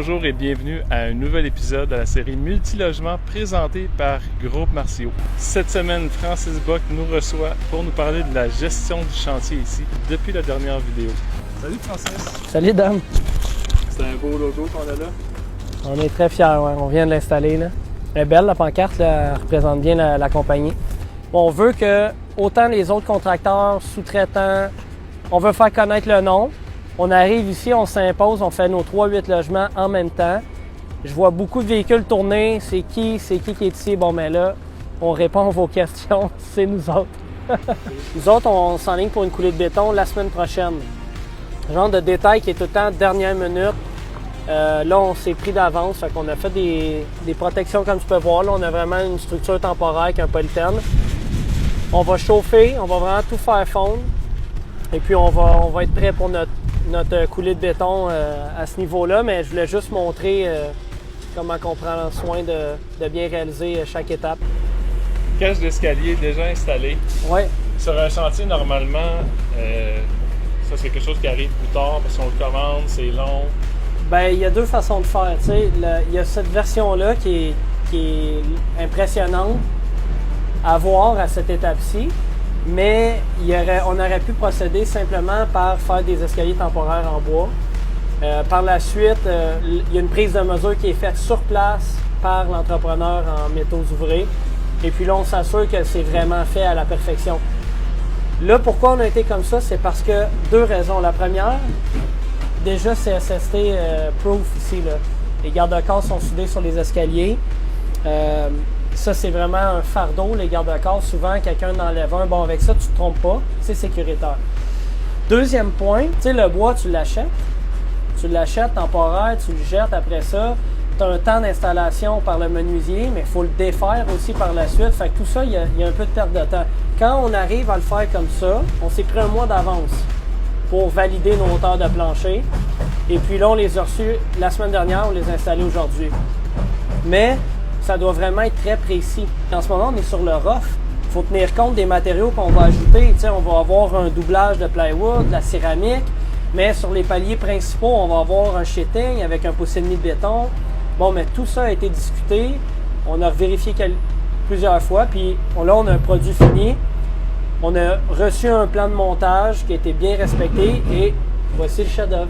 bonjour et bienvenue à un nouvel épisode de la série Multilogement présentée par Groupe Marcio. Cette semaine, Francis Bock nous reçoit pour nous parler de la gestion du chantier ici depuis la dernière vidéo. Salut Francis! Salut Dom! C'est un beau logo qu'on a là. On est très fiers, ouais. On vient de l'installer. Là. Elle est belle, la pancarte, là, elle représente bien la compagnie. On veut que autant les autres contracteurs, sous-traitants, on veut faire connaître le nom. On arrive ici, on s'impose, on fait nos 3-8 logements en même temps. Je vois beaucoup de véhicules tourner. C'est qui est ici? Bon, ben là, on répond à vos questions. C'est nous autres. Nous autres, on s'enligne pour une coulée de béton la semaine prochaine. Genre de détail qui est tout le temps dernière minute. Là, on s'est pris d'avance. Fait qu'on a fait des protections comme tu peux voir. Là, on a vraiment une structure temporaire avec un polythène. On va chauffer, on va vraiment tout faire fondre. Et puis, on va être prêt pour notre coulée de béton à ce niveau-là, mais je voulais juste montrer comment on prend soin de bien réaliser chaque étape. Cage d'escalier déjà installé. Oui. Sur un chantier, normalement, ça c'est quelque chose qui arrive plus tard, parce qu'on le commande, c'est long. Bien, il y a deux façons de faire. Il y a cette version-là qui est impressionnante à voir à cette étape-ci. Mais on aurait pu procéder simplement par faire des escaliers temporaires en bois. Par la suite, il y a une prise de mesure qui est faite sur place par l'entrepreneur en métaux ouvrés. Et puis là, on s'assure que c'est vraiment fait à la perfection. Là, pourquoi on a été comme ça? C'est parce que deux raisons. La première, déjà c'est SST proof ici. Là. Les garde-corps sont soudés sur les escaliers. Ça, c'est vraiment un fardeau, les garde-corps. Souvent, quelqu'un enlève un. Bon, avec ça, tu ne te trompes pas. C'est sécuritaire. Deuxième point, tu sais, le bois, tu l'achètes. Tu l'achètes temporaire, tu le jettes après ça. Tu as un temps d'installation par le menuisier, mais il faut le défaire aussi par la suite. Fait que tout ça, il y a un peu de perte de temps. Quand on arrive à le faire comme ça, on s'est pris un mois d'avance pour valider nos hauteurs de plancher. Et puis là, on les a reçus la semaine dernière, on les a installés aujourd'hui. Mais ça doit vraiment être très précis. En ce moment, on est sur le rough. Il faut tenir compte des matériaux qu'on va ajouter. T'sais, on va avoir un doublage de plywood, de la céramique, mais sur les paliers principaux, on va avoir un sheeting avec un pouce et demi de béton. Bon, mais tout ça a été discuté. On a vérifié plusieurs fois, puis là, on a un produit fini. On a reçu un plan de montage qui a été bien respecté et voici le chef-d'œuvre.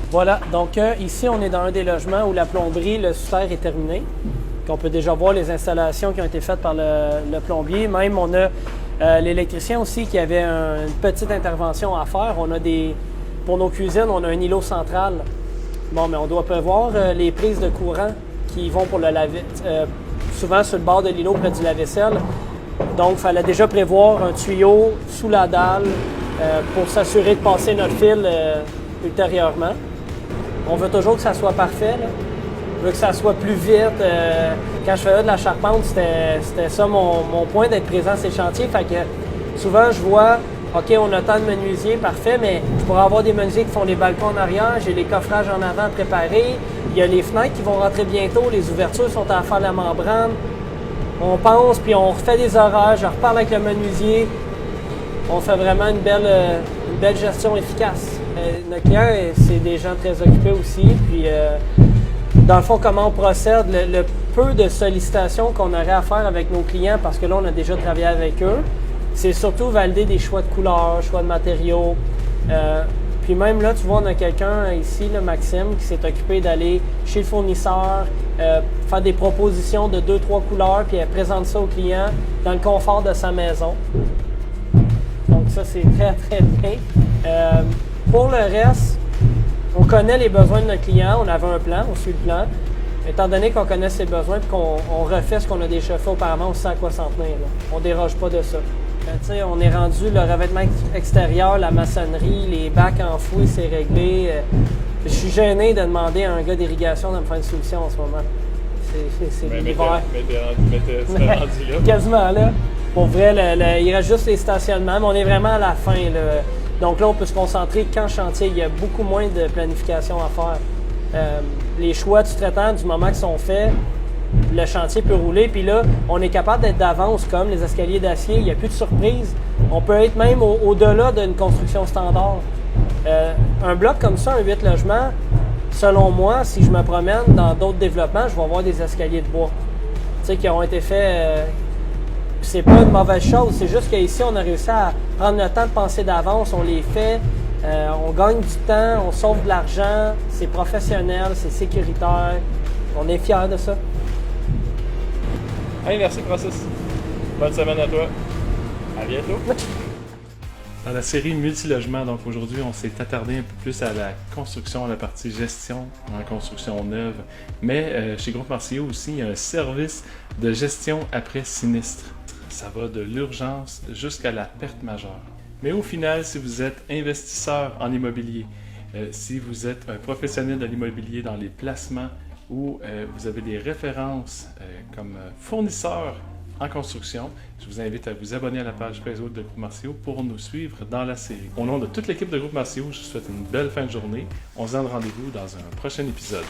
Voilà, donc ici, on est dans un des logements où la plomberie, le sous-terre est terminé. On peut déjà voir les installations qui ont été faites par le plombier. Même, on a l'électricien aussi qui avait une petite intervention à faire. On a pour nos cuisines, on a un îlot central. Bon, mais on doit prévoir les prises de courant qui vont pour le souvent sur le bord de l'îlot près du lave-vaisselle. Donc, il fallait déjà prévoir un tuyau sous la dalle pour s'assurer de passer notre fil ultérieurement. On veut toujours que ça soit parfait. Là. On veut que ça soit plus vite. Quand je faisais de la charpente, c'était ça mon point d'être présent à ces chantiers. Fait que souvent, je vois, OK, on a tant de menuisiers, parfait, mais je pourrais avoir des menuisiers qui font les balcons en arrière, j'ai les coffrages en avant préparés, il y a les fenêtres qui vont rentrer bientôt, les ouvertures sont à faire la membrane. On pense, puis on refait des horaires, je reparle avec le menuisier. On fait vraiment une belle gestion efficace. Nos clients, c'est des gens très occupés aussi. Puis, dans le fond, comment on procède, le peu de sollicitations qu'on aurait à faire avec nos clients, parce que là, on a déjà travaillé avec eux, c'est surtout valider des choix de couleurs, choix de matériaux. Puis même là, tu vois, on a quelqu'un ici, le Maxime, qui s'est occupé d'aller chez le fournisseur, faire des propositions de 2-3 couleurs, puis elle présente ça au client dans le confort de sa maison. Donc ça, c'est très, très bien. Pour le reste, on connaît les besoins de notre client. On avait un plan, on suit le plan. Étant donné qu'on connaît ses besoins et qu'on refait ce qu'on a déjà fait auparavant, on sait à quoi s'en tenir. Là. On ne déroge pas de ça. On est rendu le revêtement extérieur, la maçonnerie, les bacs enfouis, c'est réglé. Je suis gêné de demander à un gars d'irrigation de me faire une solution en ce moment. C'est l'hiver. Mais t'es rendu là. Quasiment là. Pour vrai, il reste juste les stationnements, mais on est vraiment à la fin. Là. Donc là, on peut se concentrer qu'en chantier. Il y a beaucoup moins de planification à faire. Les choix du traitant, du moment qu'ils sont faits, le chantier peut rouler. Puis là, on est capable d'être d'avance, comme les escaliers d'acier. Il n'y a plus de surprise. On peut être même au-delà d'une construction standard. Un bloc comme ça, un 8 logements, selon moi, si je me promène dans d'autres développements, je vais voir des escaliers de bois, tu sais, qui ont été faits. C'est pas une mauvaise chose, c'est juste qu'ici, on a réussi à prendre le temps de penser d'avance, on les fait, on gagne du temps, on sauve de l'argent, c'est professionnel, c'est sécuritaire, on est fiers de ça. Hey, merci Francis. Bonne semaine à toi. À bientôt. Dans la série Multilogement, donc aujourd'hui, on s'est attardé un peu plus à la construction, à la partie gestion en construction neuve. Mais chez Groupe Martiaux aussi, il y a un service de gestion après sinistre. Ça va de l'urgence jusqu'à la perte majeure. Mais au final, si vous êtes investisseur en immobilier, si vous êtes un professionnel de l'immobilier dans les placements ou vous avez des références comme fournisseur en construction, je vous invite à vous abonner à la page Facebook de Groupe Martiaux pour nous suivre dans la série. Au nom de toute l'équipe de Groupe Martiaux, je vous souhaite une belle fin de journée. On se donne rendez-vous dans un prochain épisode.